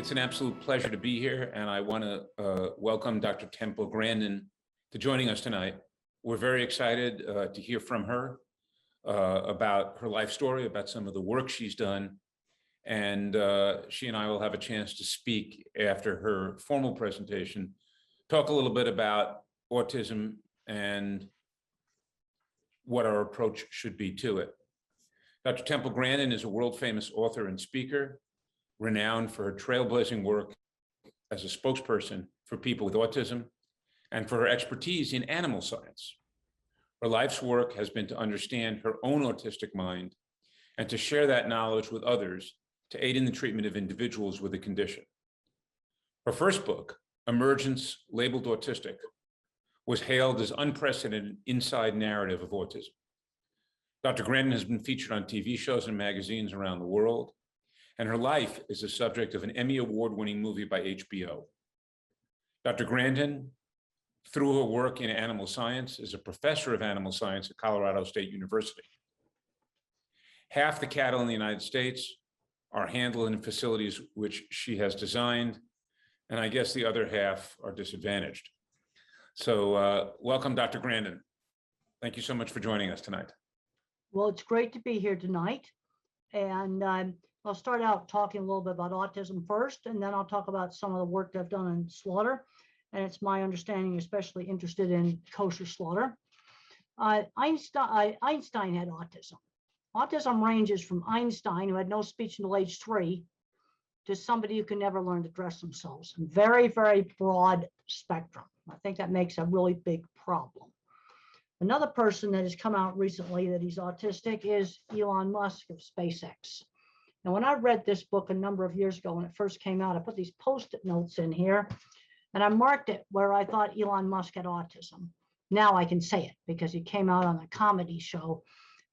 It's an absolute pleasure to be here, and I want to welcome Dr. Temple Grandin to joining us tonight. We're very excited to hear from her about her life story, about some of the work she's done, and she and I will have a chance to speak after her formal presentation, talk a little bit about autism and what our approach should be to it. Dr. Temple Grandin is a world-famous author and speaker, renowned for her trailblazing work as a spokesperson for people with autism and for her expertise in animal science. Her life's work has been to understand her own autistic mind and to share that knowledge with others to aid in the treatment of individuals with a condition. Her first book, Emergence, labeled Autistic, was hailed as unprecedented inside narrative of autism. Dr. Grandin has been featured on TV shows and magazines around the world, and her life is the subject of an Emmy Award-winning movie by HBO. Dr. Grandin, through her work in animal science, is a professor of animal science at Colorado State University. Half the cattle in the United States are handled in facilities which she has designed, and I guess the other half are disadvantaged. So welcome, Dr. Grandin. Thank you so much for joining us tonight. Well, it's great to be here tonight. And I'll start out talking a little bit about autism first, and then I'll talk about some of the work that I've done in slaughter. And it's my understanding, especially interested in kosher slaughter. Einstein had autism. Autism ranges from Einstein, who had no speech until age 3, to somebody who can never learn to dress themselves. Very, very broad spectrum. I think that makes a really big problem. Another person that has come out recently that he's autistic is Elon Musk of SpaceX. And when I read this book a number of years ago when it first came out, I put these Post-it notes in here and I marked it where I thought Elon Musk had autism. Now I can say it because he came out on a comedy show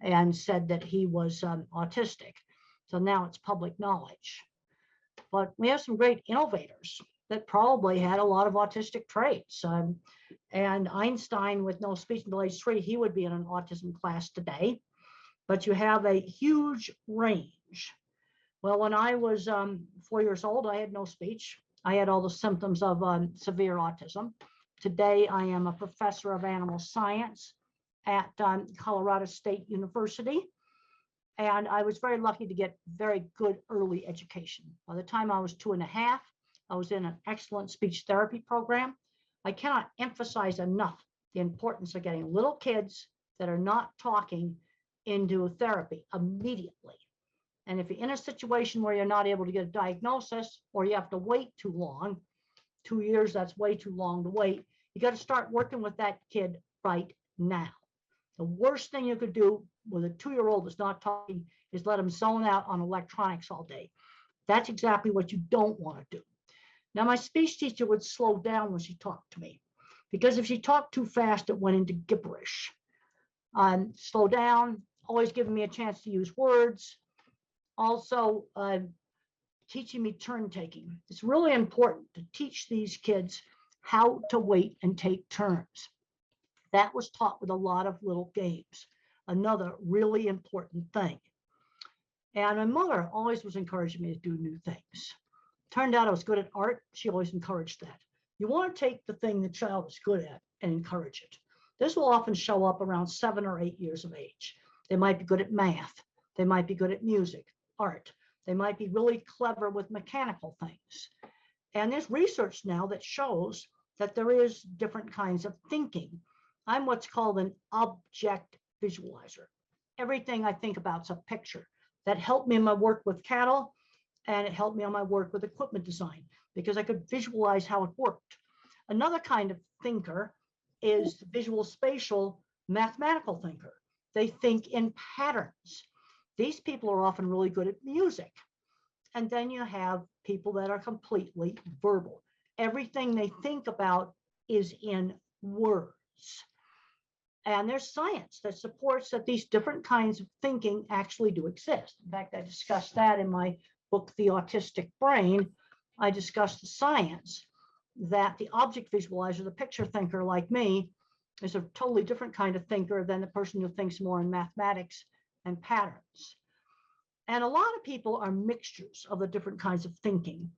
and said that he was autistic. So now it's public knowledge. But we have some great innovators that probably had a lot of autistic traits. And Einstein, with no speech until age 3, he would be in an autism class today. But you have a huge range. Well, when I was 4 years old, I had no speech. I had all the symptoms of severe autism. Today, I am a professor of animal science at Colorado State University. And I was very lucky to get very good early education. By the time I was 2.5, I was in an excellent speech therapy program. I cannot emphasize enough the importance of getting little kids that are not talking into therapy immediately. And if you're in a situation where you're not able to get a diagnosis or you have to wait too long, 2 years, that's way too long to wait, you got to start working with that kid right now. The worst thing you could do with a 2-year-old that's not talking is let them zone out on electronics all day. That's exactly what you don't want to do. Now, my speech teacher would slow down when she talked to me, because if she talked too fast, it went into gibberish. Slow down, always giving me a chance to use words. Also, teaching me turn taking. It's really important to teach these kids how to wait and take turns. That was taught with a lot of little games. Another really important thing. And my mother always was encouraging me to do new things. Turned out I was good at art. She always encouraged that. You want to take the thing the child is good at and encourage it. This will often show up around 7 or 8 years of age. They might be good at math. They might be good at music, art. They might be really clever with mechanical things. And there's research now that shows that there is different kinds of thinking. I'm what's called an object visualizer. Everything I think about is a picture. That helped me in my work with cattle, and it helped me on my work with equipment design because I could visualize how it worked. Another kind of thinker is the visual spatial mathematical thinker. They think in patterns. These people are often really good at music. And then you have people that are completely verbal. Everything they think about is in words. And there's science that supports that these different kinds of thinking actually do exist. In fact, I discussed that in my book, The Autistic Brain. I discussed the science that the object visualizer, the picture thinker like me, is a totally different kind of thinker than the person who thinks more in mathematics and patterns. And a lot of people are mixtures of the different kinds of thinking.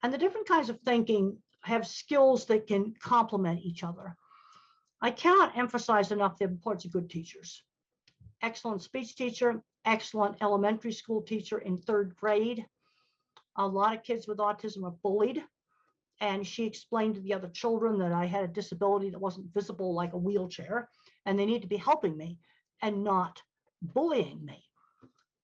And the different kinds of thinking have skills that can complement each other. I cannot emphasize enough the importance of good teachers. Excellent speech teacher, excellent elementary school teacher in 3rd grade. A lot of kids with autism are bullied. And she explained to the other children that I had a disability that wasn't visible like a wheelchair, and they need to be helping me and not bullying me.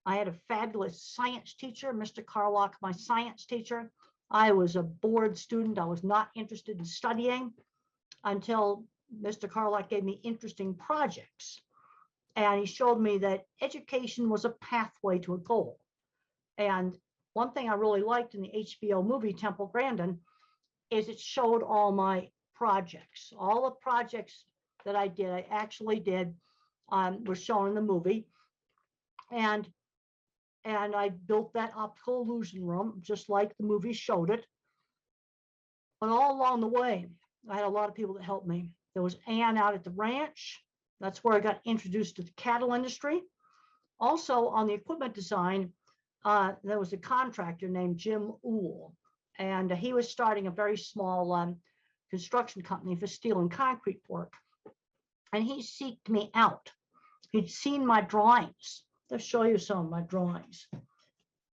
I had a fabulous science teacher, Mr. Carlock, my science teacher. I was a bored student. I was not interested in studying until Mr. Carlock gave me interesting projects. And he showed me that education was a pathway to a goal. And one thing I really liked in the HBO movie, Temple Grandin, is it showed all my projects. All the projects that I did, I actually did, were shown in the movie. And I built that optical illusion room, just like the movie showed it. But all along the way, I had a lot of people that helped me. There was Ann out at the ranch. That's where I got introduced to the cattle industry. Also on the equipment design, there was a contractor named Jim Uhl, and he was starting a very small construction company for steel and concrete work. And he seeked me out. He'd seen my drawings. Let's show you some of my drawings.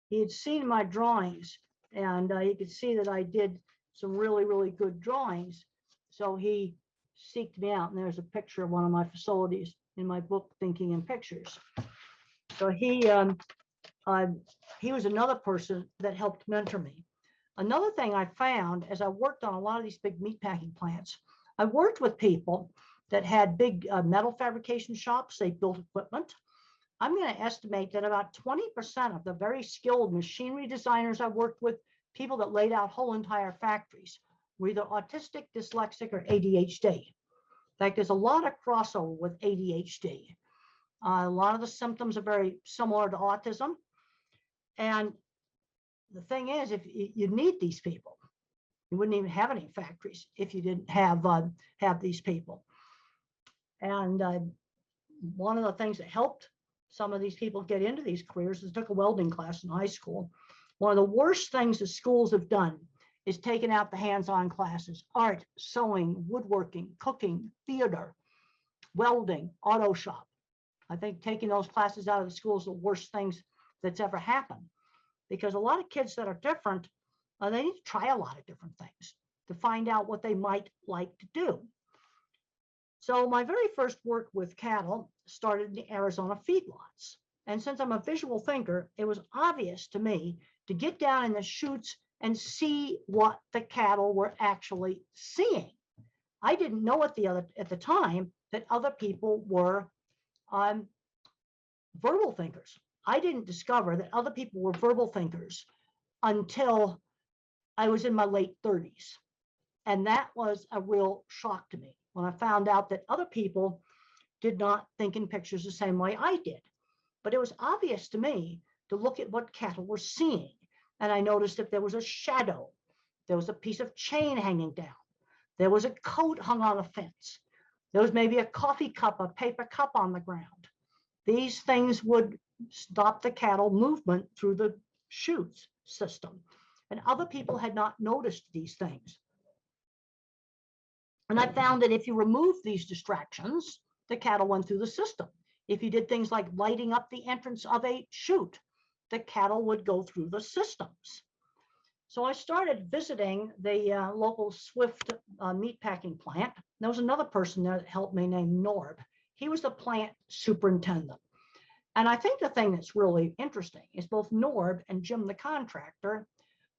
He had seen my drawings, and he could see that I did some really, really good drawings. So he seeked me out, and there's a picture of one of my facilities in my book, Thinking in Pictures. So he was another person that helped mentor me. Another thing I found as I worked on a lot of these big meatpacking plants, I worked with people that had big metal fabrication shops. They built equipment. I'm going to estimate that about 20% of the very skilled machinery designers I worked with, people that laid out whole entire factories, were either autistic, dyslexic, or ADHD. In fact, there's a lot of crossover with ADHD. A lot of the symptoms are very similar to autism. And the thing is, if you need these people, you wouldn't even have any factories if you didn't have these people. And one of the things that helped some of these people get into these careers is took a welding class in high school. One of the worst things the schools have done is taken out the hands-on classes: art, sewing, woodworking, cooking, theater, welding, auto shop. I think taking those classes out of the school is the worst things that's ever happened, because a lot of kids that are different, they need to try a lot of different things to find out what they might like to do. So my very first work with cattle started in the Arizona feedlots. And since I'm a visual thinker, it was obvious to me to get down in the chutes and see what the cattle were actually seeing. I didn't know at the time that other people were verbal thinkers. I didn't discover that other people were verbal thinkers until I was in my late 30s. And that was a real shock to me when I found out that other people did not think in pictures the same way I did. But it was obvious to me to look at what cattle were seeing. And I noticed if there was a shadow, there was a piece of chain hanging down, there was a coat hung on a fence, there was maybe a coffee cup, a paper cup on the ground. These things would stop the cattle movement through the chutes system. And other people had not noticed these things. And I found that if you remove these distractions, the cattle went through the system. If you did things like lighting up the entrance of a chute, the cattle would go through the systems. So I started visiting the local Swift meatpacking plant. There was another person there that helped me named Norb. He was the plant superintendent. And I think the thing that's really interesting is both Norb and Jim the contractor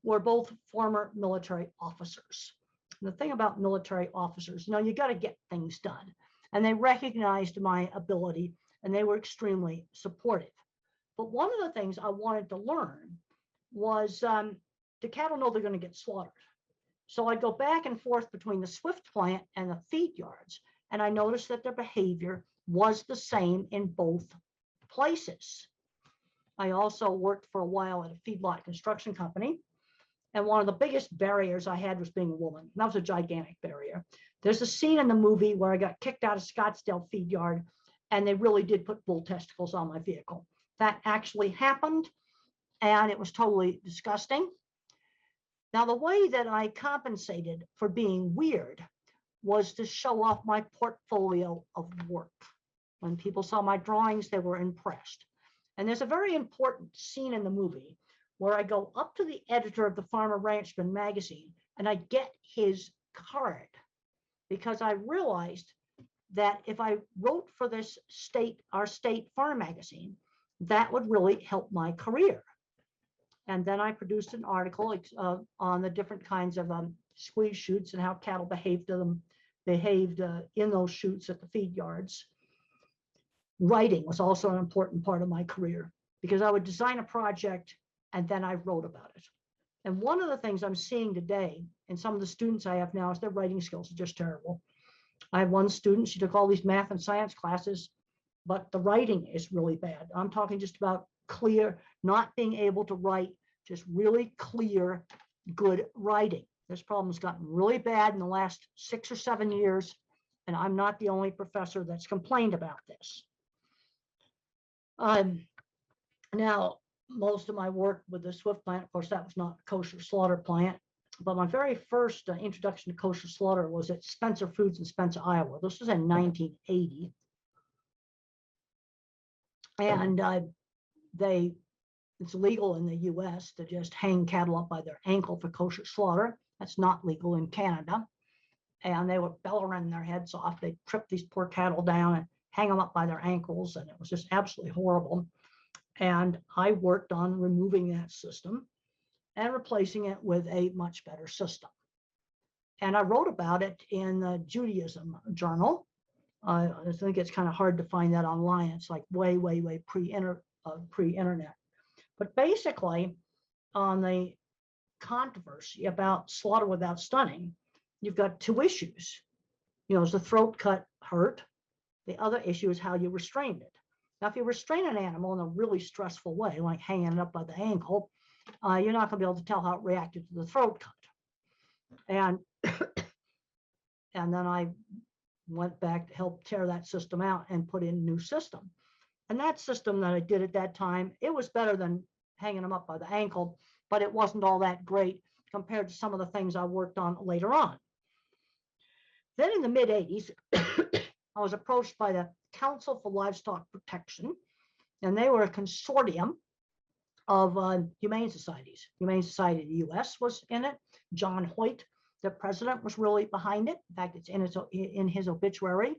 were both former military officers. And the thing about military officers, you got to get things done. And they recognized my ability, and they were extremely supportive. But one of the things I wanted to learn was, do cattle know they're going to get slaughtered? So I'd go back and forth between the Swift plant and the feed yards, and I noticed that their behavior was the same in both places. I also worked for a while at a feedlot construction company. And one of the biggest barriers I had was being a woman. That was a gigantic barrier. There's a scene in the movie where I got kicked out of Scottsdale feed yard, and they really did put bull testicles on my vehicle. That actually happened, and it was totally disgusting. Now, the way that I compensated for being weird was to show off my portfolio of work. When people saw my drawings, they were impressed. And there's a very important scene in the movie where I go up to the editor of the Farmer Ranchman magazine and I get his card, because I realized that if I wrote for this our state farm magazine, that would really help my career. And then I produced an article on the different kinds of squeeze chutes and how cattle behaved in those chutes at the feed yards. Writing was also an important part of my career, because I would design a project and then I wrote about it. And one of the things I'm seeing today in some of the students I have now is their writing skills are just terrible. I have one student, she took all these math and science classes, but the writing is really bad. I'm talking just about clear, not being able to write, just really clear, good writing. This problem has gotten really bad in the last 6 or 7 years, and I'm not the only professor that's complained about this. Now, most of my work with the Swift plant, of course, that was not a kosher slaughter plant, but my very first introduction to kosher slaughter was at Spencer Foods in Spencer, Iowa. This was in 1980. And it's legal in the US to just hang cattle up by their ankle for kosher slaughter. That's not legal in Canada. And they were bellowing their heads off. They trip these poor cattle down and hang them up by their ankles. And it was just absolutely horrible. And I worked on removing that system and replacing it with a much better system. And I wrote about it in the Judaism journal. I think it's kind of hard to find that online. It's like way pre-internet. But basically, on the controversy about slaughter without stunning, you've got two issues. Is the throat cut hurt? The other issue is how you restrained it. Now, if you restrain an animal in a really stressful way, like hanging it up by the ankle, you're not going to be able to tell how it reacted to the throat cut. And then I went back to help tear that system out and put in a new system. And that system that I did at that time, it was better than hanging them up by the ankle, but it wasn't all that great compared to some of the things I worked on later on. Then in the mid-'80s, I was approached by the Council for Livestock Protection, and they were a consortium of humane societies. Humane Society of the US was in it. John Hoyt, the president, was really behind it. In fact, it's in his obituary.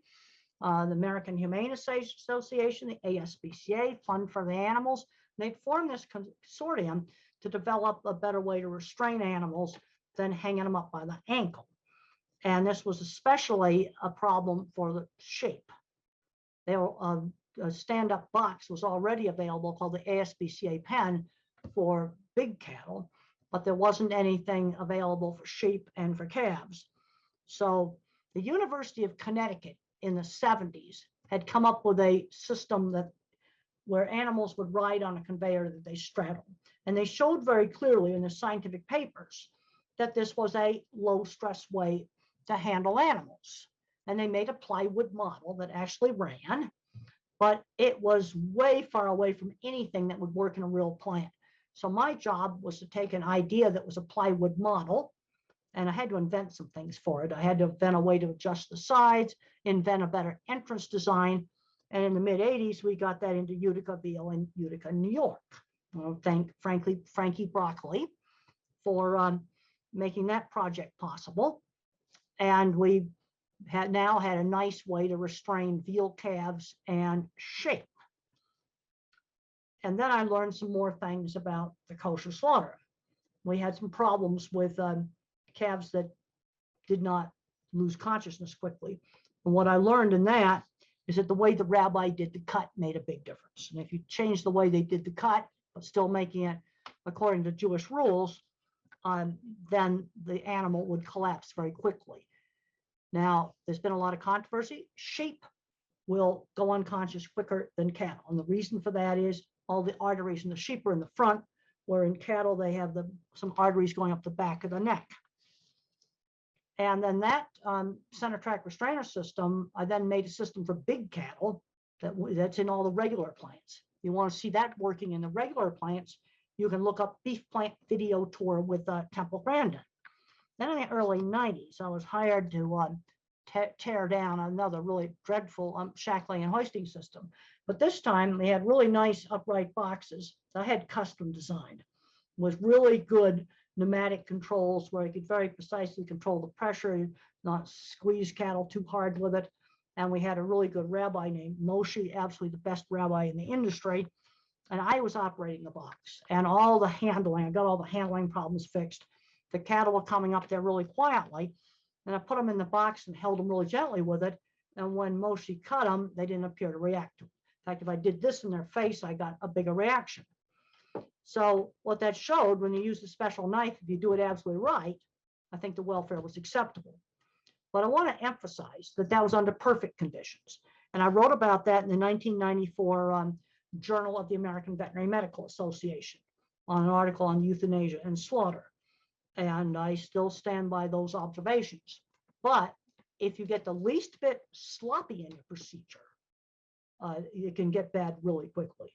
The American Humane Association, the ASPCA, Fund for the Animals, they formed this consortium to develop a better way to restrain animals than hanging them up by the ankle. And this was especially a problem for the sheep. A stand-up box was already available called the ASPCA pen for big cattle, but there wasn't anything available for sheep and for calves. So the University of Connecticut in the 70s had come up with a system where animals would ride on a conveyor that they straddled. And they showed very clearly in the scientific papers that this was a low stress way to handle animals. And they made a plywood model that actually ran, but it was way far away from anything that would work in a real plant. So my job was to take an idea that was a plywood model, and I had to invent some things for it. I had to invent a way to adjust the sides, invent a better entrance design. And in the mid-'80s, we got that into Utica VO in Utica, New York. Well, thank Frankie Broccoli for making that project possible. And we now had a nice way to restrain veal calves and sheep. And then I learned some more things about the kosher slaughter. We had some problems with calves that did not lose consciousness quickly. And what I learned in that is that the way the rabbi did the cut made a big difference. And if you change the way they did the cut, but still making it according to Jewish rules, then the animal would collapse very quickly. Now, there's been a lot of controversy. Sheep will go unconscious quicker than cattle. And the reason for that is all the arteries in the sheep are in the front, where in cattle, they have some arteries going up the back of the neck. And then that center track restrainer system, I then made a system for big cattle that's in all the regular plants. You want to see that working in the regular plants, You can look up beef plant video tour with Temple Grandin. Then in the early 90s, I was hired to tear down another really dreadful shackling and hoisting system. But this time they had really nice upright boxes that I had custom designed with really good pneumatic controls where you could very precisely control the pressure, not squeeze cattle too hard with it. And we had a really good rabbi named Moshe, absolutely the best rabbi in the industry. And I was operating the box and all the handling. I got all the handling problems fixed. The cattle were coming up there really quietly. And I put them in the box and held them really gently with it. And when Moshe cut them, they didn't appear to react to it. In fact, if I did this in their face, I got a bigger reaction. So what that showed, when you use the special knife, if you do it absolutely right, I think the welfare was acceptable. But I want to emphasize that that was under perfect conditions. And I wrote about that in the 1994 Journal of the American Veterinary Medical Association on an article on euthanasia and slaughter. And I still stand by those observations. But if you get the least bit sloppy in your procedure, it can get bad really quickly.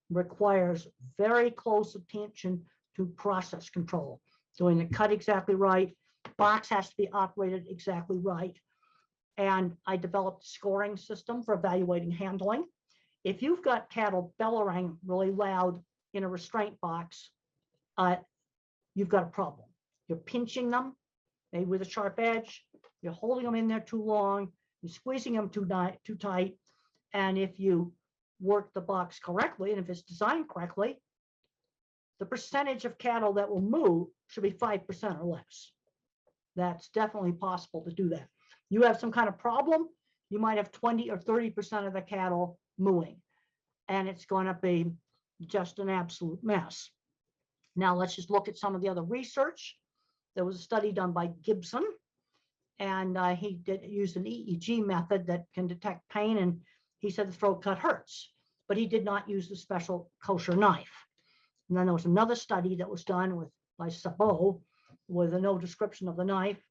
Requires very close attention to process control, doing the cut exactly right. Box has to be operated exactly right. And I developed a scoring system for evaluating handling. If you've got cattle bellowing really loud in a restraint box, you've got a problem. You're pinching them, maybe with a sharp edge. You're holding them in there too long. You're squeezing them too tight. And if you work the box correctly, and if it's designed correctly, the percentage of cattle that will move should be 5% or less. That's definitely possible to do that. You have some kind of problem, you might have 20 or 30% of the cattle mooing, and it's going to be just an absolute mess. Now let's just look at some of the other research. There was a study done by Gibson, and he used an EEG method that can detect pain, and he said the throat cut hurts, but he did not use the special kosher knife. And then there was another study that was done by Sabot with no description of the knife.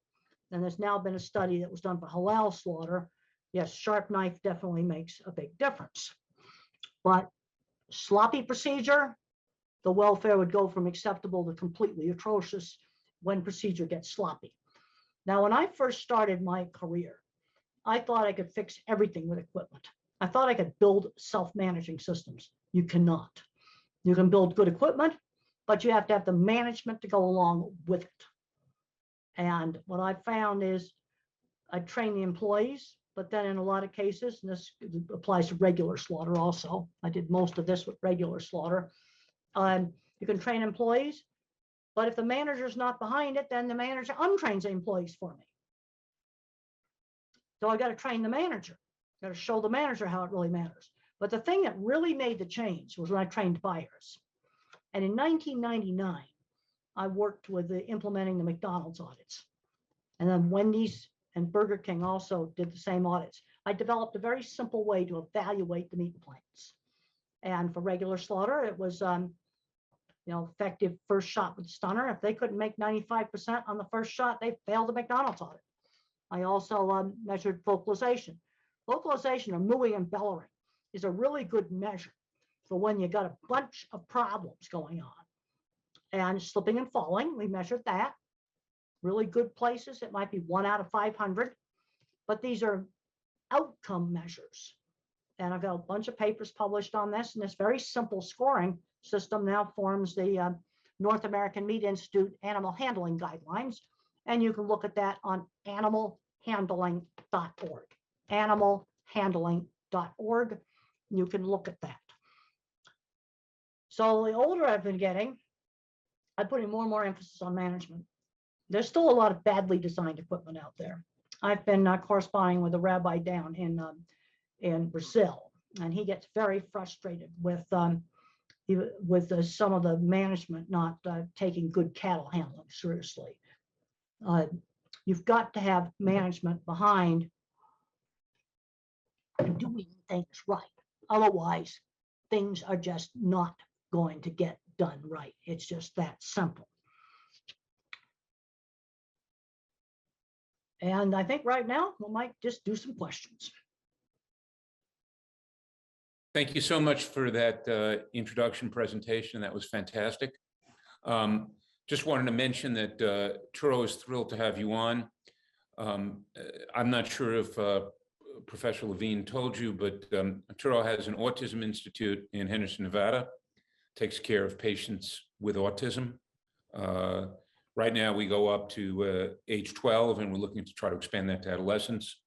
And there's now been a study that was done for halal slaughter. Yes, sharp knife definitely makes a big difference. But sloppy procedure, the welfare would go from acceptable to completely atrocious when procedure gets sloppy. Now, when I first started my career, I thought I could fix everything with equipment. I thought I could build self-managing systems. You cannot. You can build good equipment, but you have to have the management to go along with it. And what I found is I train the employees, but then in a lot of cases, and this applies to regular slaughter also, I did most of this with regular slaughter, you can train employees, but if the manager's not behind it, then the manager untrains the employees for me. So I got to train the manager, got to show the manager how it really matters. But the thing that really made the change was when I trained buyers. And in 1999, I worked with implementing the McDonald's audits. And then Wendy's and Burger King also did the same audits. I developed a very simple way to evaluate the meat plants. And for regular slaughter, it was effective first shot with stunner. If they couldn't make 95% on the first shot, they failed the McDonald's audit. I also measured vocalization. Vocalization, or mooing and bellowing, is a really good measure for when you got a bunch of problems going on. And slipping and falling, we measured that. Really good places, it might be 1 out of 500, but these are outcome measures. And I've got a bunch of papers published on this, and this very simple scoring system now forms the North American Meat Institute Animal Handling Guidelines. And you can look at that on animalhandling.org. Animalhandling.org. You can look at that. So the older I've been getting, I'm putting more and more emphasis on management. There's still a lot of badly designed equipment out there. I've been corresponding with a rabbi down in Brazil, and he gets very frustrated with some of the management not taking good cattle handling seriously. You've got to have management behind doing things right. Otherwise, things are just not going to get done right. It's just that simple. And I think right now we might just do some questions. Thank you so much for that introduction presentation. That was fantastic. Just wanted to mention that Turo is thrilled to have you on. I'm not sure if Professor Levine told you, but Turo has an autism institute in Henderson, Nevada, takes care of patients with autism. Right now, we go up to age 12, and we're looking to try to expand that to adolescents.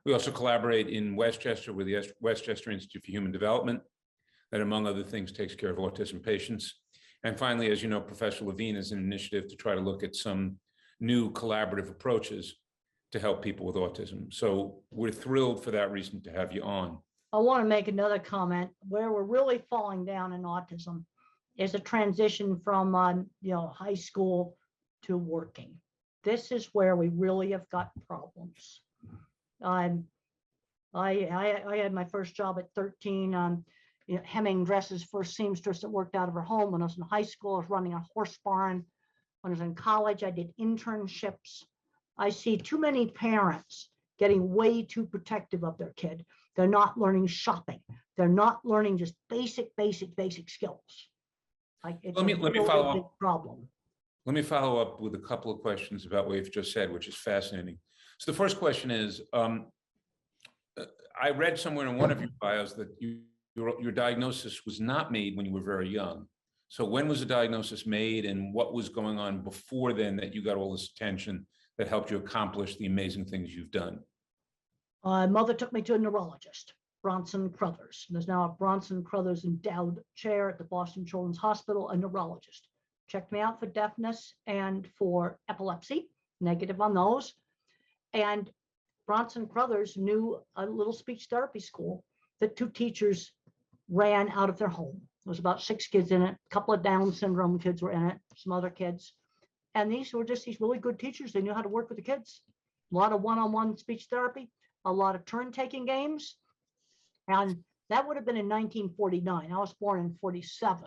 We also collaborate in Westchester with the Westchester Institute for Human Development, that, among other things, takes care of autism patients. And finally, as you know, Professor Levine is an initiative to try to look at some new collaborative approaches to help people with autism. So we're thrilled for that reason to have you on. I want to make another comment. Where we're really falling down in autism is a transition from high school to working. This is where we really have got problems. I had my first job at 13, hemming dresses for a seamstress that worked out of her home. When I was in high school, I was running a horse barn. When I was in college, I did internships. I see too many parents getting way too protective of their kid. They're not learning shopping. They're not learning just basic skills. Like, it's let me follow big up. problem. Let me follow up with a couple of questions about what you've just said, which is fascinating. So the first question is, I read somewhere in one of your bios that your diagnosis was not made when you were very young. So when was the diagnosis made, and what was going on before then that you got all this attention that helped you accomplish the amazing things you've done? Mother took me to a neurologist, Bronson Crothers. There's now a Bronson Crothers endowed chair at the Boston Children's Hospital, a neurologist. Checked me out for deafness and for epilepsy, negative on those. And Bronson Crothers knew a little speech therapy school that 2 teachers ran out of their home. There was about 6 kids in it. A couple of Down syndrome kids were in it, some other kids. And these were just these really good teachers. They knew how to work with the kids. A lot of one-on-one speech therapy, a lot of turn-taking games. And that would have been in 1949. I was born in 47.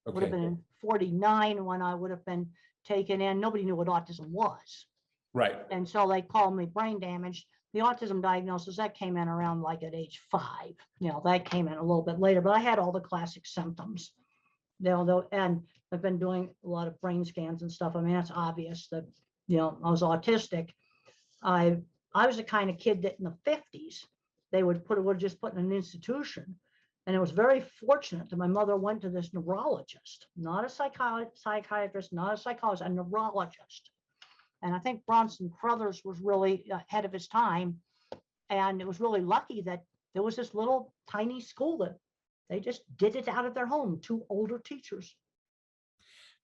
Okay. Would have been in 49 when I would have been taken in. Nobody knew what autism was. Right. And so they called me brain damaged. The autism diagnosis, that came in around like at age 5. That came in a little bit later, but I had all the classic symptoms. And I've been doing a lot of brain scans and stuff. I mean, it's obvious that, I was autistic. I was the kind of kid that in the 50s, they would just put in an institution. And it was very fortunate that my mother went to this neurologist, not a psychiatrist, not a psychologist, a neurologist. And I think Bronson Crothers was really ahead of his time. And it was really lucky that there was this little tiny school that they just did it out of their home, 2 older teachers.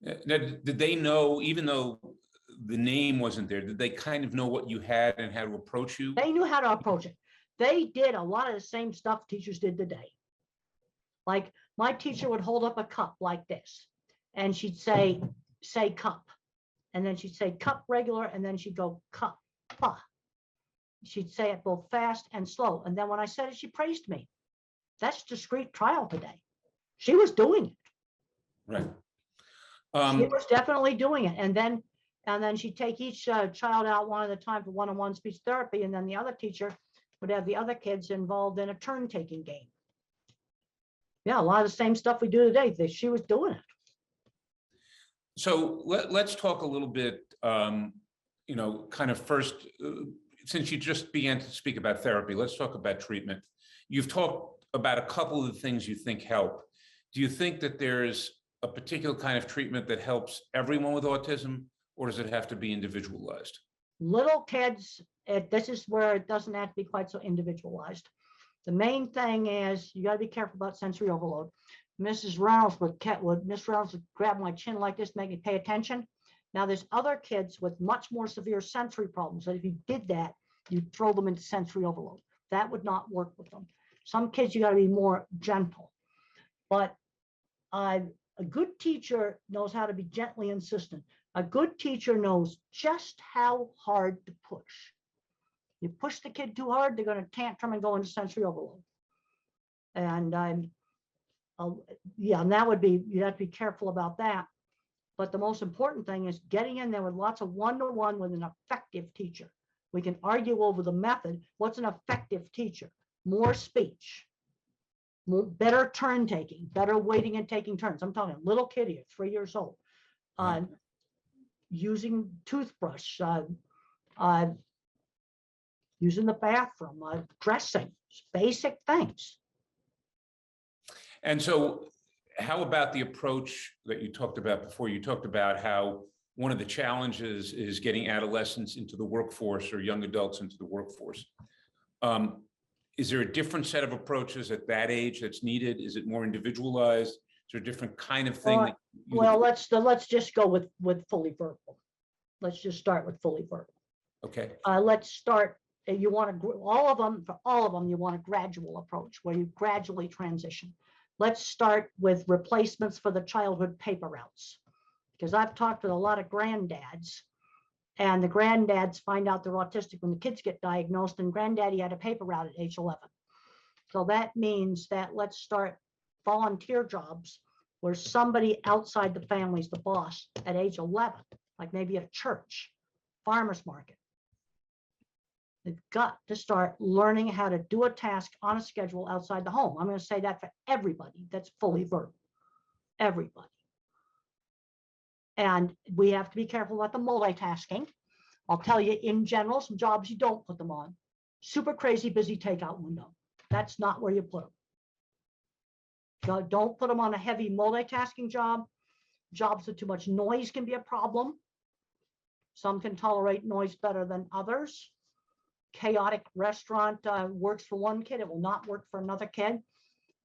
Now, did they know, even though the name wasn't there, did they kind of know what you had and how to approach you? They knew how to approach it. They did a lot of the same stuff teachers did today. Like, my teacher would hold up a cup like this, and she'd say cup. And then she'd say cup regular, and then she'd go cup. She'd say it both fast and slow. And then when I said it, she praised me. That's discrete trial today. She was doing it. Right. She was definitely doing it. And then she'd take each child out one at a time for one-on-one speech therapy. And then the other teacher would have the other kids involved in a turn-taking game. Yeah, a lot of the same stuff we do today. She was doing it. So let's talk a little bit, kind of first, since you just began to speak about therapy, let's talk about treatment. You've talked about a couple of the things you think help. Do you think that there's a particular kind of treatment that helps everyone with autism, or does it have to be individualized? Little kids, this is where it doesn't have to be quite so individualized. The main thing is you got to be careful about sensory overload. Miss Reynolds would grab my chin like this, make me pay attention. Now there's other kids with much more severe sensory problems that if you did that, you'd throw them into sensory overload. That would not work with them. Some kids, you got to be more gentle. But a good teacher knows how to be gently insistent. A good teacher knows just how hard to push. You push the kid too hard, they're going to tantrum and go into sensory overload. And and that would be, you have to be careful about that. But the most important thing is getting in there with lots of one-to-one with an effective teacher. We can argue over the method. What's an effective teacher? More speech, better turn taking, better waiting and taking turns. I'm talking little kid here, 3 years old, using toothbrush, using the bathroom, dressing, basic things. And so how about the approach that you talked about before? You talked about how one of the challenges is getting adolescents into the workforce or young adults into the workforce. Is there a different set of approaches at that age that's needed? Is it more individualized? Is there a different kind of thing? Well, let's just go with fully verbal. Let's just start with fully verbal. Okay. Let's start. You want to for all of them. You want a gradual approach where you gradually transition. Let's start with replacements for the childhood paper routes, because I've talked with a lot of granddads, and the granddads find out they're autistic when the kids get diagnosed, and granddaddy had a paper route at age 11. So that means that let's start volunteer jobs where somebody outside the family is the boss at age 11, like maybe a church, farmer's market. They've got to start learning how to do a task on a schedule outside the home. I'm going to say that for everybody that's fully verbal, everybody. And we have to be careful about the multitasking. I'll tell you, in general, some jobs you don't put them on. Super crazy busy takeout window. That's not where you put them. So don't put them on a heavy multitasking job. Jobs with too much noise can be a problem. Some can tolerate noise better than others. Chaotic restaurant works for one kid. It will not work for another kid.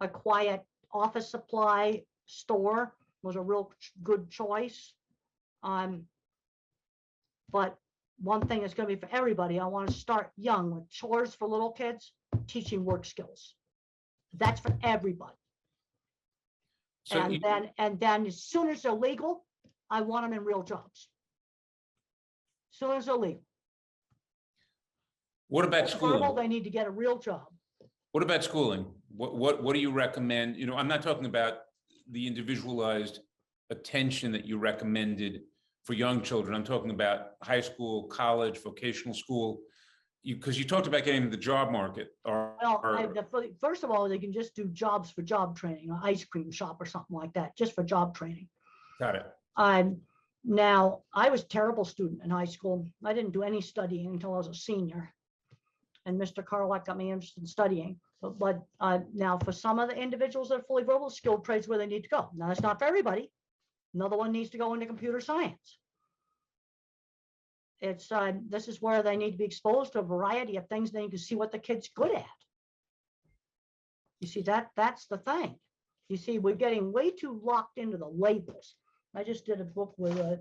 A quiet office supply store was a real good choice. But one thing that's going to be for everybody, I want to start young with chores for little kids, teaching work skills. That's for everybody. So and then as soon as they're legal, I want them in real jobs. As soon as they're legal. What about schooling? They need to get a real job. What about schooling? What do you recommend? You know, I'm not talking about the individualized attention that you recommended for young children. I'm talking about high school, college, vocational school. Because you talked about getting into the job market. First of all, they can just do jobs for job training, an ice cream shop or something like that, just for job training. Got it. Now, I was a terrible student in high school. I didn't do any studying until I was a senior. And Mr. Carlock got me interested in studying. But now for some of the individuals that are fully verbal, skilled trades where they need to go. Now, that's not for everybody. Another one needs to go into computer science. It's this is where they need to be exposed to a variety of things. Then you can see what the kid's good at. You see, that's the thing. You see, we're getting way too locked into the labels. I just did a book with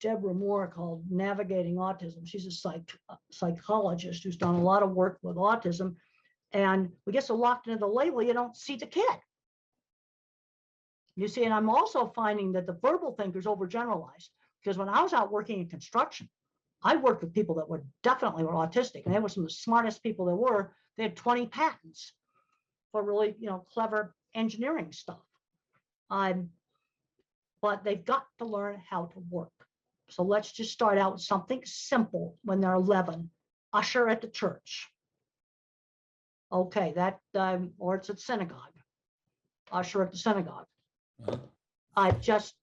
Deborah Moore called Navigating Autism. She's a psychologist who's done a lot of work with autism. And we get so locked into the label, you don't see the kid. You see, and I'm also finding that the verbal thinkers overgeneralize, because when I was out working in construction, I worked with people that were definitely autistic, and they were some of the smartest people there were. They had 20 patents for really, clever engineering stuff. But they've got to learn how to work. So let's just start out with something simple when they're 11. Usher at the church. Okay, that or it's at synagogue. Usher at the synagogue. Just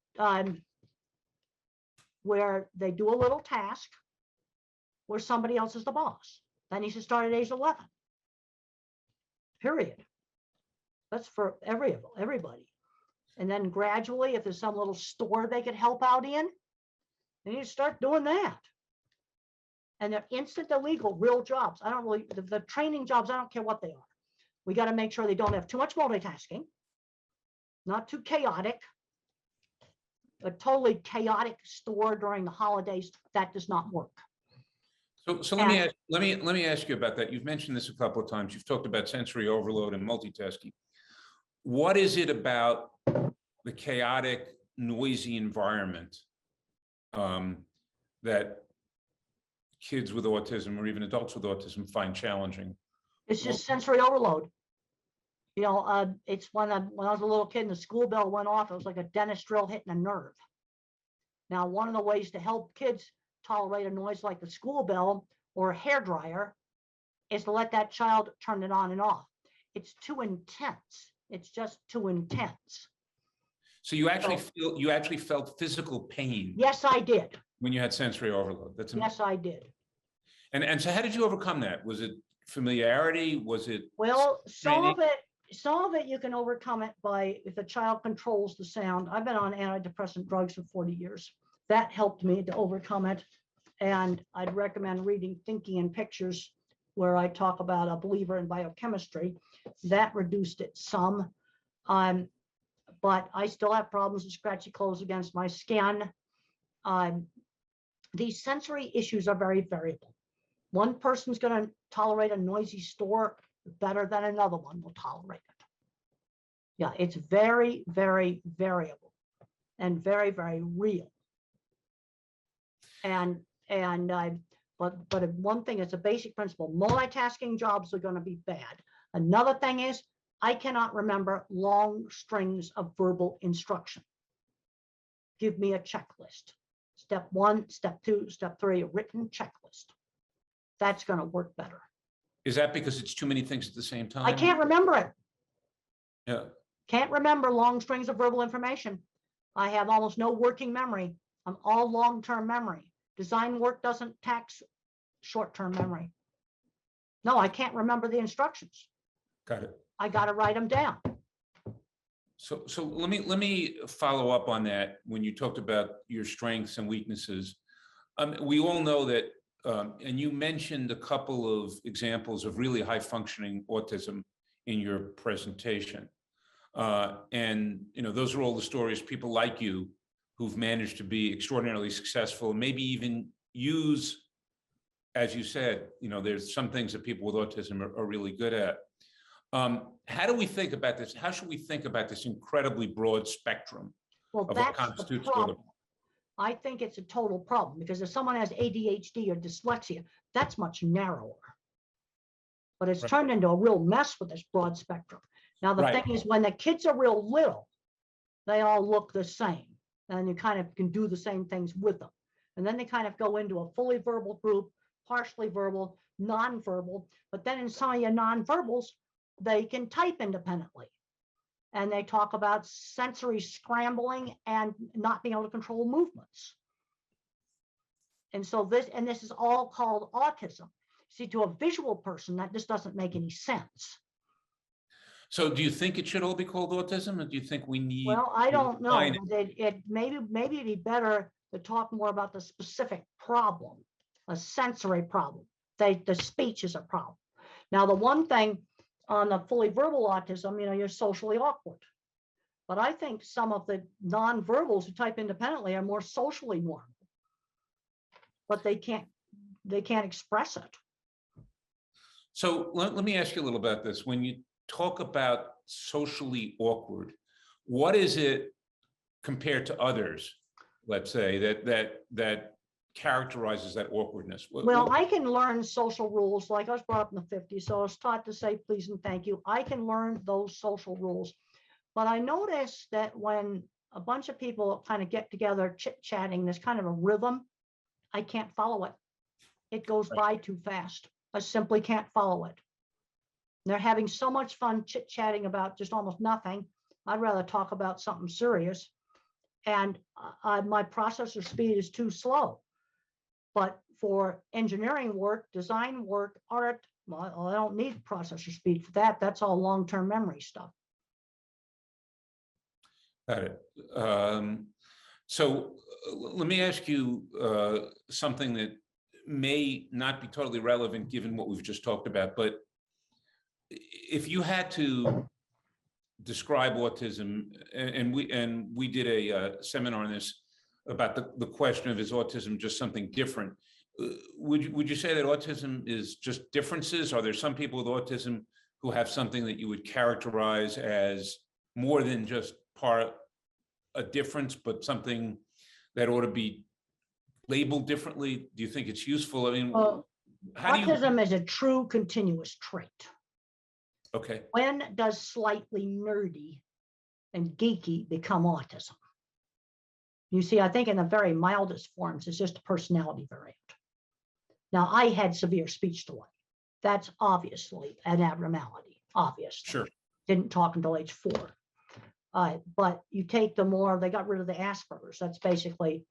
where they do a little task where somebody else is the boss. That needs to start at age 11. Period. That's for everybody. And then gradually, if there's some little store they could help out in, they need to start doing that. And they're instant illegal, real jobs. I don't really, the training jobs, I don't care what they are. We got to make sure they don't have too much multitasking, not too chaotic. A totally chaotic store during the holidays, that does not work. So let me ask you about that. You've mentioned this a couple of times. You've talked about sensory overload and multitasking. What is it about the chaotic, noisy environment that kids with autism or even adults with autism find challenging? It's just sensory overload. It's when I was a little kid and the school bell went off, it was like a dentist drill hitting a nerve. Now, one of the ways to help kids tolerate a noise like the school bell or a hairdryer is to let that child turn it on and off. it's too intense. It's just too intense. So you actually felt physical pain Yes, I did. when you had sensory overload. Yes, I did. And so how did you overcome that? Was it familiarity? Was it Well, training? some of it you can overcome it by if a child controls the sound. I've been on antidepressant drugs for 40 years. That helped me to overcome it. And I'd recommend reading Thinking in Pictures, where I talk about a believer in biochemistry. That reduced it some. But I still have problems with scratchy clothes against my skin. These sensory issues are very variable. One person's going to tolerate a noisy store better than another one will tolerate it. Yeah, it's very, very variable and very, very real. But one thing is a basic principle: multitasking jobs are going to be bad. Another thing is I cannot remember long strings of verbal instruction. Give me a checklist. Step 1, step 2, step 3, a written checklist. That's going to work better. Is that because it's too many things at the same time? I can't remember it. Yeah. Can't remember long strings of verbal information. I have almost no working memory. I'm all long-term memory. Design work doesn't tax short-term memory. No, I can't remember the instructions. Got it. I got to write them down. So let me follow up on that. When you talked about your strengths and weaknesses, we all know that, and you mentioned a couple of examples of really high functioning autism in your presentation. And those are all the stories, people like you who've managed to be extraordinarily successful, maybe even use, as you said, there's some things that people with autism are really good at. How do we think about this? How should we think about this incredibly broad spectrum Well, of what that's the constitutes problem. I think it's a total problem, because if someone has ADHD or dyslexia, that's much narrower. But it's turned into a real mess with this broad spectrum. Now, the thing is, when the kids are real little, they all look the same, and you kind of can do the same things with them. And then they kind of go into a fully verbal group, partially verbal, nonverbal. But then in some of your nonverbals, they can type independently. And they talk about sensory scrambling and not being able to control movements. And so this is all called autism. See, to a visual person, that just doesn't make any sense. So do you think it should all be called autism, or do you think we need? Well, I don't know. Maybe it'd be better to talk more about the specific problem, a sensory problem. The speech is a problem. Now, the one thing on the fully verbal autism, you're socially awkward. But I think some of the nonverbals who type independently are more socially normal, but they can't express it. So let me ask you a little about this. When you talk about socially awkward, what is it compared to others, let's say, that characterizes that awkwardness? Well, I can learn social rules. Like, I was brought up in the 50s, so I was taught to say please and thank you. I can learn those social rules. But I noticed that when a bunch of people kind of get together chit-chatting, there's kind of a rhythm. I can't follow it. It goes by too fast. I simply can't follow it. They're having so much fun chit-chatting about just almost nothing. I'd rather talk about something serious. And my processor speed is too slow. But for engineering work, design work, art, well, I don't need processor speed for that. That's all long-term memory stuff. Got it. So let me ask you something that may not be totally relevant given what we've just talked about, but if you had to describe autism, and we did a seminar on this about the question of, is autism just something different? Would you say that autism is just differences? Are there some people with autism who have something that you would characterize as more than just a difference, but something that ought to be labeled differently? Do you think it's useful? I mean, well, autism is a true continuous trait. Okay. When does slightly nerdy and geeky become autism? You see, I think in the very mildest forms, it's just a personality variant. Now, I had severe speech delay. That's obviously an abnormality. obviously. Sure. Didn't talk until age 4. But you take the more, they got rid of the Asperger's. That's basically,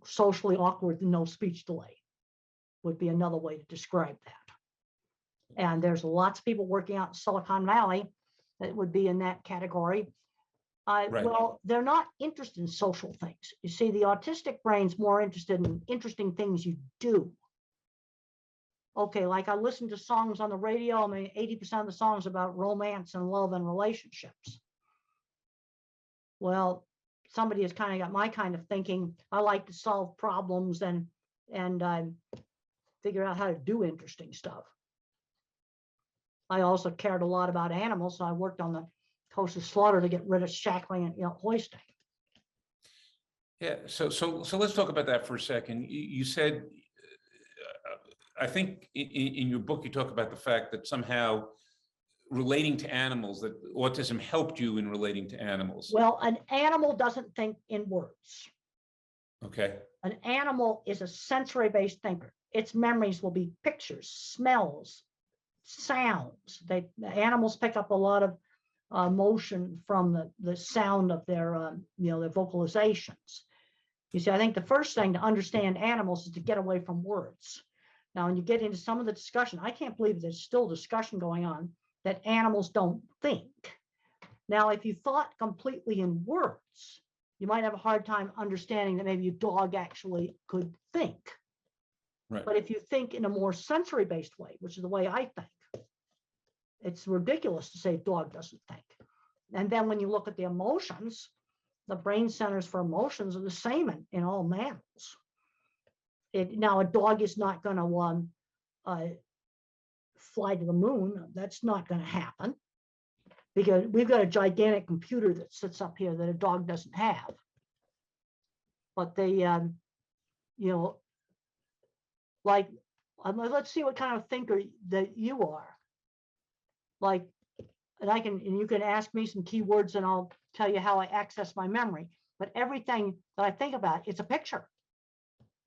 socially awkward and no speech delay would be another way to describe that. And there's lots of people working out in Silicon Valley that would be in that category. Right. Well, they're not interested in social things. You see, the autistic brain's more interested in interesting things you do. Okay, like I listen to songs on the radio. I mean, 80% of the songs about romance and love and relationships. Well, somebody has kind of got my kind of thinking. I like to solve problems and figure out how to do interesting stuff. I also cared a lot about animals, so I worked on the coast of slaughter to get rid of shackling and hoisting. Yeah. So let's talk about that for a second. You said, I think in your book, you talk about the fact that somehow relating to animals, that autism helped you in relating to animals. Well, an animal doesn't think in words. Okay. An animal is a sensory-based thinker. Its memories will be pictures, smells, sounds. Animals pick up a lot of motion from the sound of their their vocalizations. You see, I think the first thing to understand animals is to get away from words. Now, when you get into some of the discussion, I can't believe there's still discussion going on that animals don't think. Now, if you thought completely in words, you might have a hard time understanding that maybe a dog actually could think. Right. But if you think in a more sensory-based way, which is the way I think, it's ridiculous to say dog doesn't think. And then when you look at the emotions, the brain centers for emotions are the same in all mammals. Now, a dog is not going to fly to the moon. That's not going to happen because we've got a gigantic computer that sits up here that a dog doesn't have. But they, like, let's see what kind of thinker that you are. Like, and you can ask me some keywords and I'll tell you how I access my memory. But everything that I think about, it's a picture.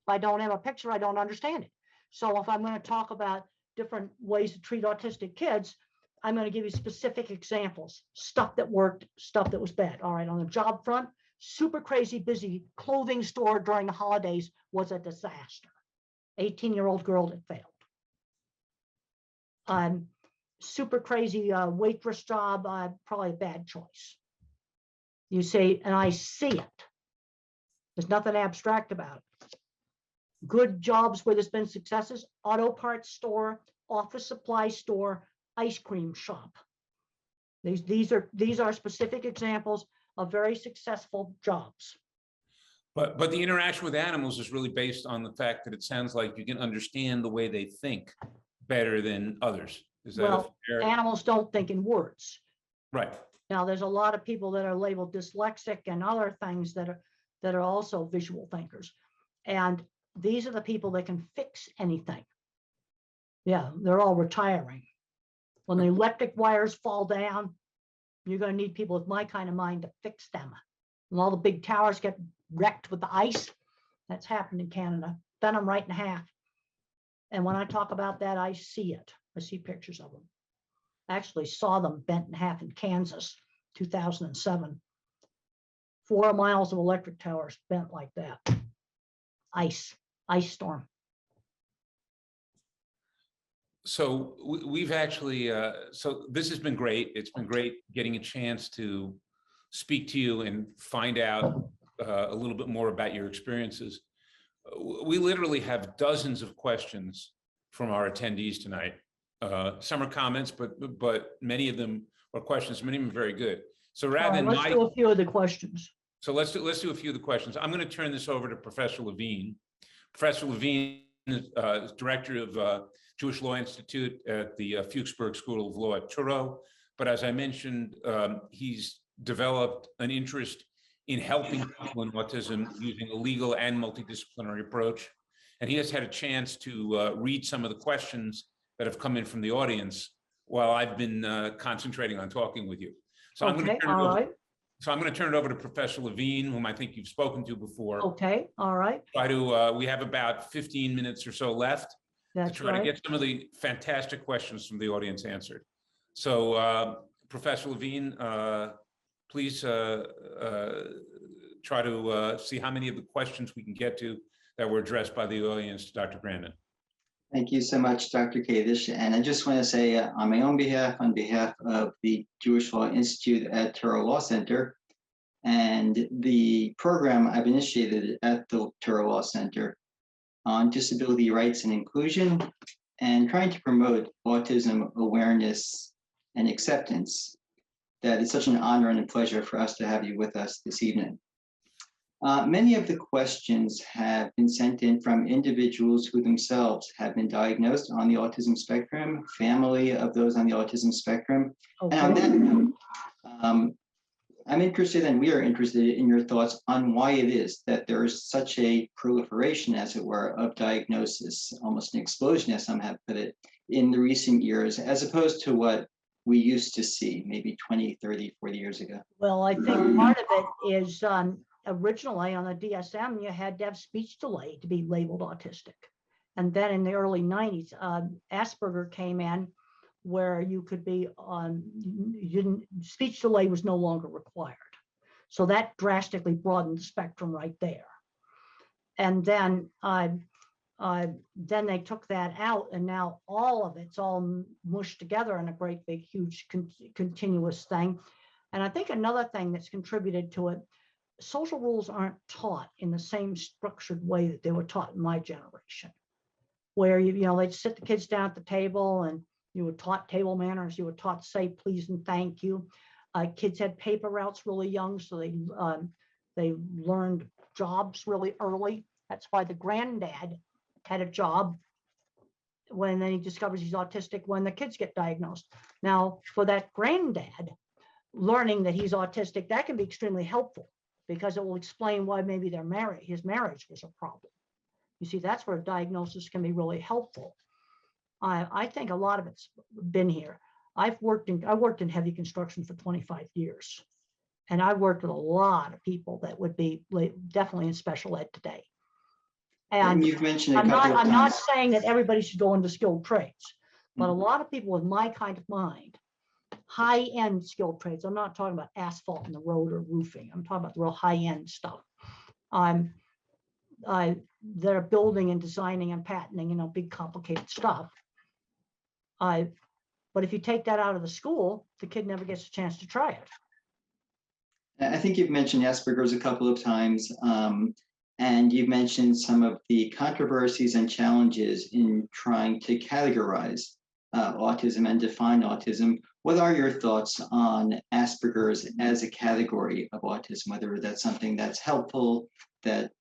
If I don't have a picture, I don't understand it. So if I'm going to talk about different ways to treat autistic kids, I'm going to give you specific examples, stuff that worked, stuff that was bad. All right, on the job front, super crazy busy clothing store during the holidays was a disaster. 18-year-old girl that failed. Super crazy waitress job, probably a bad choice. You say, and I see it. There's nothing abstract about it. Good jobs where there's been successes, auto parts store, office supply store, ice cream shop. These are specific examples of very successful jobs. But the interaction with animals is really based on the fact that it sounds like you can understand the way they think better than others. Is that Well, fair? animals don't think in words. Right. Now, there's a lot of people that are labeled dyslexic and other things that are also visual thinkers. And these are the people that can fix anything. Yeah, they're all retiring. When the electric wires fall down, you're going to need people with my kind of mind to fix them. And all the big towers get wrecked with the ice. That's happened in Canada. Bent them right in half. And when I talk about that, I see it. I see pictures of them. I actually saw them bent in half in Kansas, 2007. 4 miles of electric towers bent like that. Ice storm. So we've actually, so this has been great. It's been great getting a chance to speak to you and find out a little bit more about your experiences. We literally have dozens of questions from our attendees tonight. Some are comments, but many of them are questions, many of them are very good. So rather than let's do a few of the questions. So let's do a few of the questions. I'm going to turn this over to Professor Levine. Professor Levine is director of Jewish Law Institute at the Fuchsberg School of Law at Truro. But as I mentioned, he's developed an interest in helping people in autism using a legal and multidisciplinary approach. And he has had a chance to read some of the questions that have come in from the audience while I've been concentrating on talking with you. So I'm going to turn it over. So I'm going to turn it over to Professor Levine, whom I think you've spoken to before. Okay, all right. We have about 15 minutes or so left to try to get some of the fantastic questions from the audience answered. So Professor Levine, please try to see how many of the questions we can get to that were addressed by the audience to Dr. Grandin. Thank you so much, Dr. Kadish. And I just want to say on my own behalf, on behalf of the Jewish Law Institute at Touro Law Center, and the program I've initiated at the Touro Law Center on disability rights and inclusion, and trying to promote autism awareness and acceptance, that it's such an honor and a pleasure for us to have you with us this evening. Many of the questions have been sent in from individuals who themselves have been diagnosed on the autism spectrum, family of those on the autism spectrum. Okay. And on that note, I'm interested, and we are interested in your thoughts on why it is that there is such a proliferation, as it were, of diagnosis, almost an explosion, as some have put it, in the recent years, as opposed to what we used to see maybe 20, 30, 40 years ago. Well, I think part of it is originally on the DSM, you had to have speech delay to be labeled autistic. And then in the early 90s, Asperger came in, where you could be on, speech delay was no longer required. So that drastically broadened the spectrum right there. And then they took that out, and now all of it's all mushed together in a great big huge continuous thing. And I think another thing that's contributed to it, social rules aren't taught in the same structured way that they were taught in my generation, where they'd sit the kids down at the table and you were taught table manners, you were taught to say please and thank you. Kids had paper routes really young, so they learned jobs really early. That's why the granddad had a job when then he discovers he's autistic when the kids get diagnosed. Now, for that granddad, learning that he's autistic, that can be extremely helpful, because it will explain why maybe his marriage was a problem. You see, that's where a diagnosis can be really helpful. I think a lot of it's been here. I worked in heavy construction for 25 years, and I worked with a lot of people that would be definitely in special ed today. And you've mentioned I'm not saying that everybody should go into skilled trades, but a lot of people with my kind of mind, high-end skilled trades. I'm not talking about asphalt in the road or roofing. I'm talking about the real high-end stuff. They're building and designing and patenting, big complicated stuff. But if you take that out of the school, the kid never gets a chance to try it. I think you've mentioned Asperger's a couple of times, and you've mentioned some of the controversies and challenges in trying to categorize autism and define autism. What are your thoughts on Asperger's as a category of autism, whether that's something that's helpful, that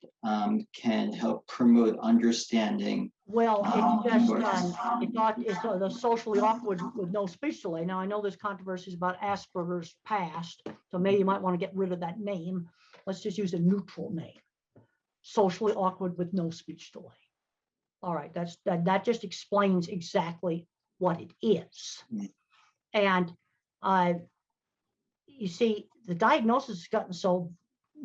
can help promote understanding? Well, it's just it's the socially awkward with no speech delay. Now, I know there's controversies about Asperger's past, so maybe you might want to get rid of that name. Let's just use a neutral name: socially awkward with no speech delay. All right, that just explains exactly what it is. And you see, the diagnosis has gotten so.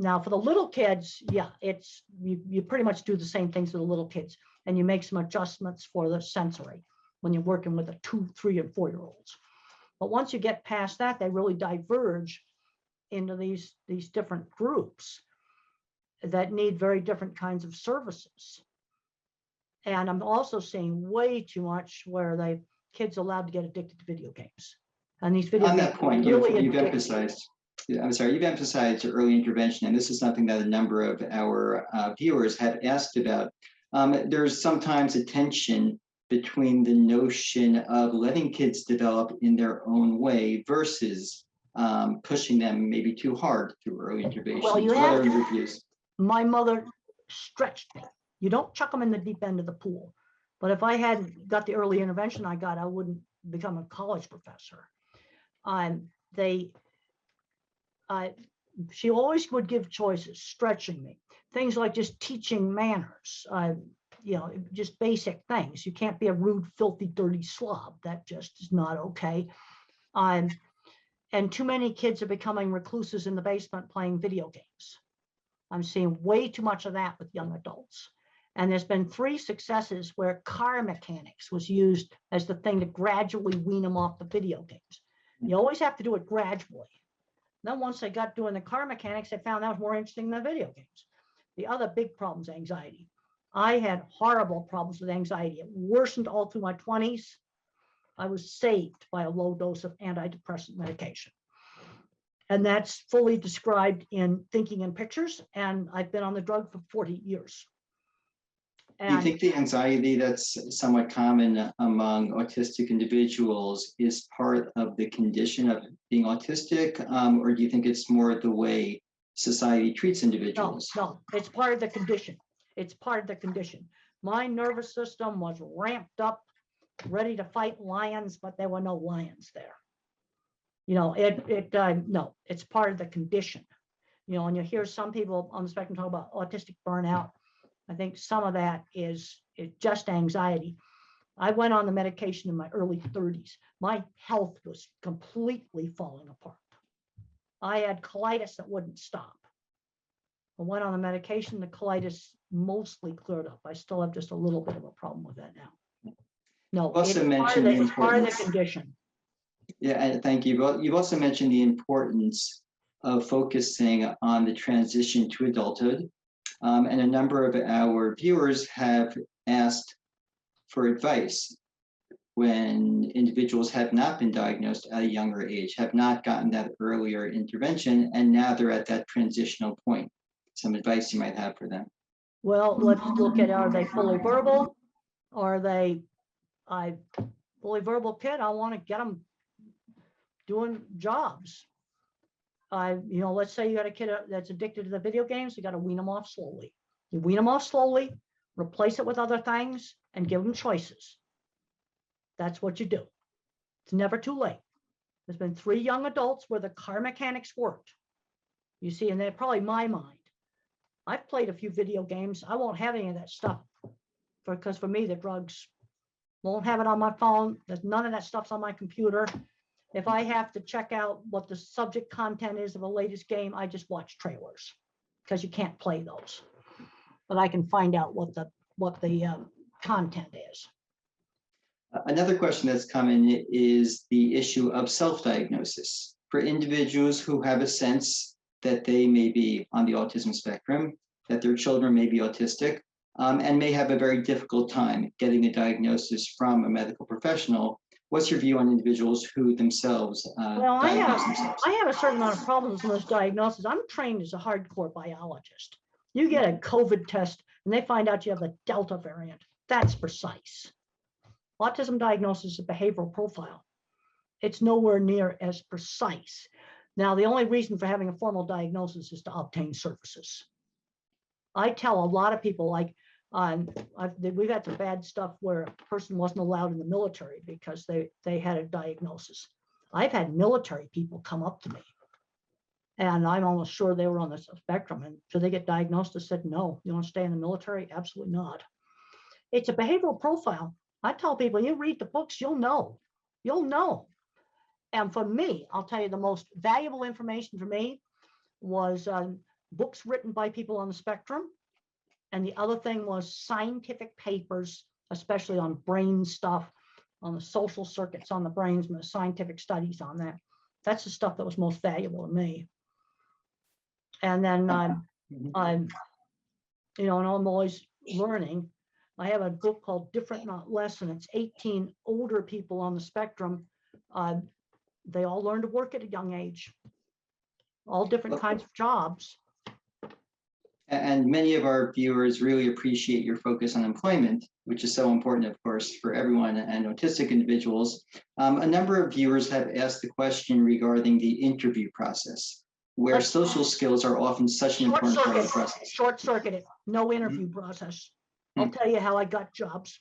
Now, for the little kids, yeah, it's you pretty much do the same things for the little kids, and you make some adjustments for the sensory when you're working with the 2, 3, and 4-year-olds. But once you get past that, they really diverge into these different groups that need very different kinds of services. And I'm also seeing way too much where kids allowed to get addicted to video games, and these video games. On that point, you've emphasized. I'm sorry, you've emphasized early intervention, and this is something that a number of our viewers have asked about. There's sometimes a tension between the notion of letting kids develop in their own way versus pushing them maybe too hard through early intervention. Well, what are your views? My mother stretched me. You don't chuck them in the deep end of the pool. But if I hadn't got the early intervention I got, I wouldn't become a college professor. She always would give choices, stretching me. Things like just teaching manners, just basic things. You can't be a rude, filthy, dirty slob. That just is not okay. And too many kids are becoming recluses in the basement playing video games. I'm seeing way too much of that with young adults. And there's been 3 successes where car mechanics was used as the thing to gradually wean them off the video games. You always have to do it gradually. Then once they got doing the car mechanics, they found that was more interesting than the video games. The other big problem is anxiety. I had horrible problems with anxiety. It worsened all through my 20s. I was saved by a low dose of antidepressant medication. And that's fully described in Thinking in Pictures. And I've been on the drug for 40 years. Do you think the anxiety that's somewhat common among autistic individuals is part of the condition of being autistic, or do you think it's more the way society treats individuals? No, it's part of the condition. It's part of the condition. My nervous system was ramped up, ready to fight lions, but there were no lions there. You know, no, it's part of the condition. You know, and you hear some people on the spectrum talk about autistic burnout. I think some of that is just anxiety. I went on the medication in my early 30s. My health was completely falling apart. I had colitis that wouldn't stop. I went on the medication, the colitis mostly cleared up. I still have just a little bit of a problem with that now. No, Also mentioned the it's part of the importance. condition. Yeah, and thank you. Well, you've also mentioned the importance of focusing on the transition to adulthood. And a number of our viewers have asked for advice when individuals have not been diagnosed at a younger age, have not gotten that earlier intervention, and now they're at that transitional point. Some advice you might have for them. Well, let's look at, are they fully verbal? Are they fully verbal kid? I want to get them doing jobs. You know, let's say you got a kid that's addicted to the video games, you got to wean them off slowly. You wean them off slowly, replace it with other things, and give them choices. That's what you do. It's never too late. There's been 3 young adults where the car mechanics worked. You see, and they're probably my mind. I've played a few video games. I won't have any of that stuff because for me, the drugs won't have it on my phone. There's none of that stuff's on my computer. If I have to check out what the subject content is of the latest game, I just watch trailers because you can't play those. But I can find out what the content is. Another question that's common is the issue of self-diagnosis. For individuals who have a sense that they may be on the autism spectrum, that their children may be autistic, and may have a very difficult time getting a diagnosis from a medical professional. What's your view on individuals who themselves diagnose themselves? I have a certain amount of problems with those diagnoses. I'm trained as a hardcore biologist. You get a COVID test and they find out you have the Delta variant. That's precise. Autism diagnosis is a behavioral profile. It's nowhere near as precise. Now, the only reason for having a formal diagnosis is to obtain services. I tell a lot of people, like, we've had some bad stuff where a person wasn't allowed in the military because they had a diagnosis. I've had military people come up to me, and I'm almost sure they were on the spectrum. And so they get diagnosed. I said, no, you want to stay in the military? Absolutely not. It's a behavioral profile. I tell people, you read the books, you'll know. You'll know. And for me, I'll tell you, the most valuable information for me was books written by people on the spectrum. And the other thing was scientific papers, especially on brain stuff, on the social circuits on the brains, and the scientific studies on that. That's the stuff that was most valuable to me. And then, you know, and I'm always learning. I have a book called Different Not Less, and it's 18 older people on the spectrum. They all learn to work at a young age, all different kinds of jobs. And many of our viewers really appreciate your focus on employment, which is so important, of course, for everyone and autistic individuals. A number of viewers have asked the question regarding the interview process, where social skills are often such an important part of the process. Short-circuited, no interview process. I'll tell you how I got jobs.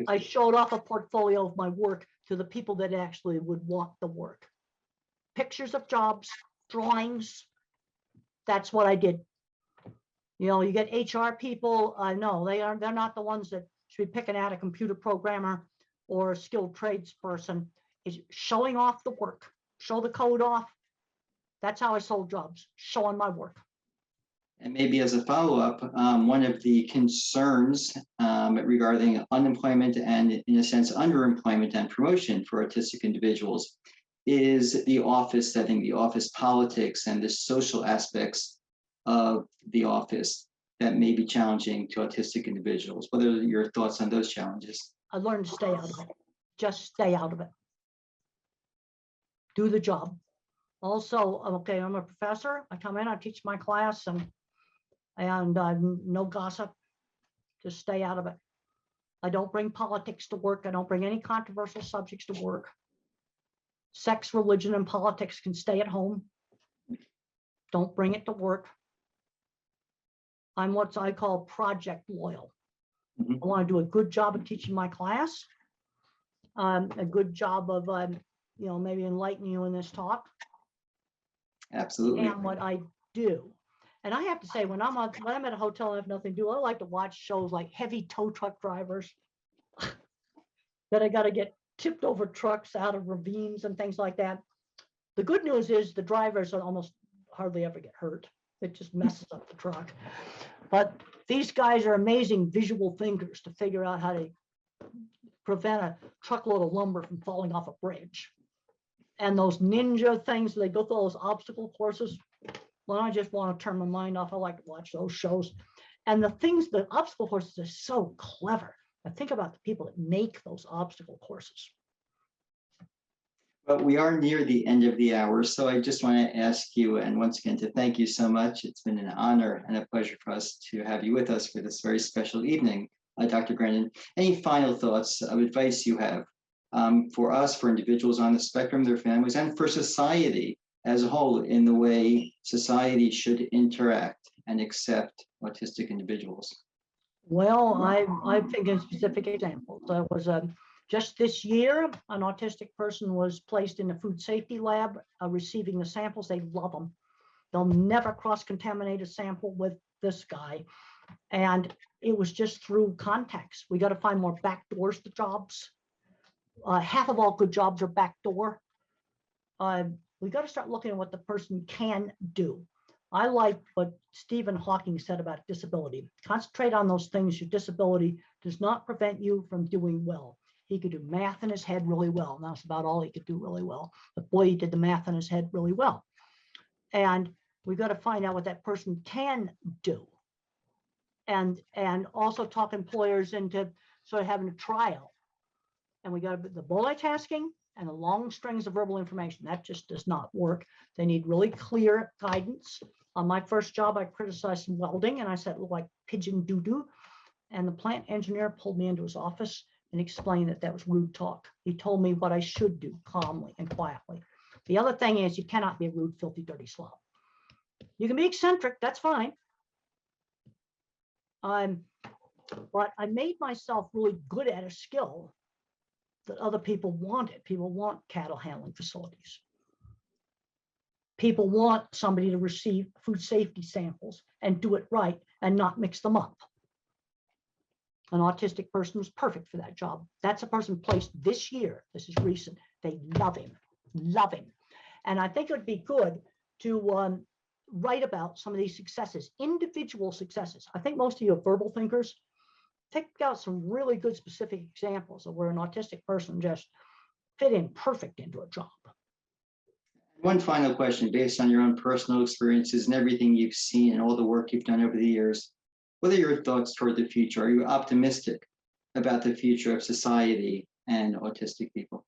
I showed off a portfolio of my work to the people that actually would want the work. Pictures of jobs, drawings. That's what I did. You know, you get HR people. No, they're not the ones that should be picking out a computer programmer or a skilled tradesperson. Is showing off the work, show the code off. That's how I sold jobs, showing my work. And maybe as a follow-up, one of the concerns regarding unemployment and, in a sense, underemployment and promotion for autistic individuals is the office setting, the office politics, and the social aspects of the office that may be challenging to autistic individuals. What are your thoughts on those challenges? I learned to stay out of it. Just stay out of it. Do the job. Also, okay, I'm a professor. I come in, I teach my class, and no gossip. Just stay out of it. I don't bring politics to work. I don't bring any controversial subjects to work. Sex, religion, and politics can stay at home. Don't bring it to work. I'm what I call project loyal. I want to do a good job of teaching my class, a good job of, maybe enlightening you in this talk. Absolutely. And what I do. And I have to say, when I'm at a hotel and I have nothing to do, I like to watch shows like heavy tow truck drivers that I got to get tipped over trucks out of ravines and things like that. The good news is the drivers almost hardly ever get hurt. It just messes up the truck. But these guys are amazing visual thinkers to figure out how to prevent a truckload of lumber from falling off a bridge. And those ninja things, they go through those obstacle courses. When I just want to turn my mind off, I like to watch those shows. And the obstacle courses are so clever. I think about the people that make those obstacle courses. But we are near the end of the hour, so I just want to ask you, and once again, to thank you so much. It's been an honor and a pleasure for us to have you with us for this very special evening, Dr. Grandin. Any final thoughts of advice you have for us, for individuals on the spectrum, their families, and for society as a whole in the way society should interact and accept autistic individuals? Well, I think in specific examples. There was just this year, an autistic person was placed in a food safety lab receiving the samples. They love them. They'll never cross-contaminate a sample with this guy. And it was just through contacts. We got to find more back doors to jobs. Half of all good jobs are backdoor. We got to start looking at what the person can do. I like what Stephen Hawking said about disability. Concentrate on those things. Your disability does not prevent you from doing well. He could do math in his head really well. And that's about all he could do really well. But boy, he did the math in his head really well. And we got to find out what that person can do. And also talk employers into sort of having a trial. And we got the multitasking and the long strings of verbal information. That just does not work. They need really clear guidance. On my first job, I criticized some welding and I said it looked like pigeon doo-doo. And the plant engineer pulled me into his office and explained that was rude talk. He told me what I should do calmly and quietly. The other thing is you cannot be a rude, filthy, dirty slob. You can be eccentric, that's fine. But I made myself really good at a skill that other people wanted. People want cattle handling facilities. People want somebody to receive food safety samples and do it right and not mix them up. An autistic person was perfect for that job. That's a person placed this year. This is recent. They love him, love him. And I think it would be good to write about some of these successes, individual successes. I think most of you are verbal thinkers. Pick out some really good specific examples of where an autistic person just fit in perfect into a job. One final question, based on your own personal experiences and everything you've seen and all the work you've done over the years, what are your thoughts toward the future? Are you optimistic about the future of society and autistic people?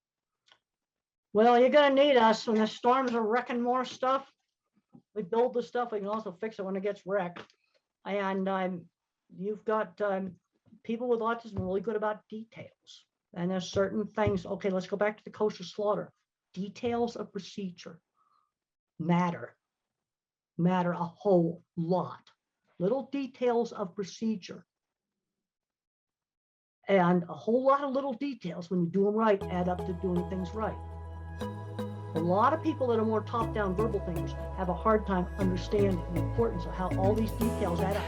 Well, you're going to need us when the storms are wrecking more stuff. We build the stuff, we can also fix it when it gets wrecked. And you've got people with autism are really good about details. And there's certain things, okay, let's go back to the kosher slaughter. Details of procedure matter a whole lot. Little details of procedure. And a whole lot of little details, when you do them right, add up to doing things right. A lot of people that are more top-down verbal thinkers have a hard time understanding the importance of how all these details add up.